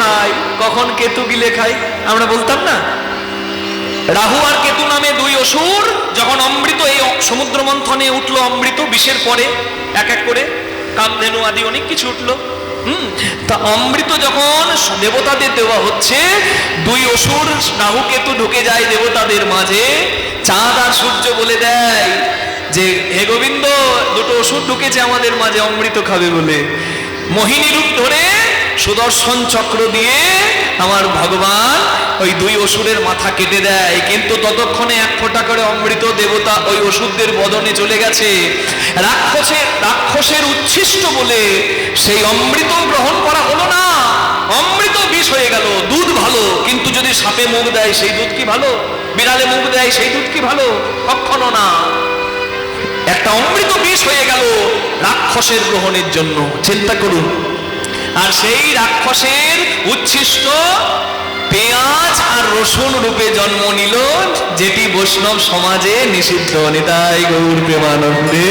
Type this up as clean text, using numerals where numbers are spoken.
খাই, কখন কেতু গিলে খাই, আমরা বলতাম না। রাহু আর কেতু নামে দুই অসুর যখন অমৃত, এই সমুদ্র মন্থনে উঠলো অমৃত বিষের পরে, এক এক করে কামধেনু আদি অনেক কিছু উঠলো। তা অমৃত যখন দেবতাদের দেওয়া হচ্ছে, দুই অসুর রাহু কেতু ঢুকে যায় দেবতাদের মাঝে। চাঁদ আর সূর্য বলে দেয় যে হে গোবিন্দ, দুটো অসুর ঢুকেছে আমাদের মাঝে অমৃত খাবে বলে। মোহিনী রূপ ধরে সুদর্শন চক্র দিয়ে আমার ভগবান ওই দুই অসুরের মাথা কেটে দেয়। কিন্তু ততক্ষণে এক ফোঁটা করে অমৃত দেবতা ওই অসুরদের বদনে চলে গেছে। রাক্ষসের উচ্ছিষ্ট বলে সেই অমৃত গ্রহণ করা হলো না, অমৃত বিষ হয়ে গেল। দুধ ভালো, কিন্তু যদি সাপে মুখ দেয় সেই দুধ কি ভালো? বিড়ালে মুখ দেয় সেই দুধ কি ভালো? কখনো না। একটা অমৃত বিষ হয়ে গেল রাক্ষসের গ্রহণের জন্য, চিন্তা করুন। আর সেই রাক্ষসের উচ্ছিষ্ট পেঁয়াজ আর রসুন রূপে জন্ম নিল, যেটি বৈষ্ণব সমাজে নিষিদ্ধ। নিতাই গৌর প্রেমানন্দে।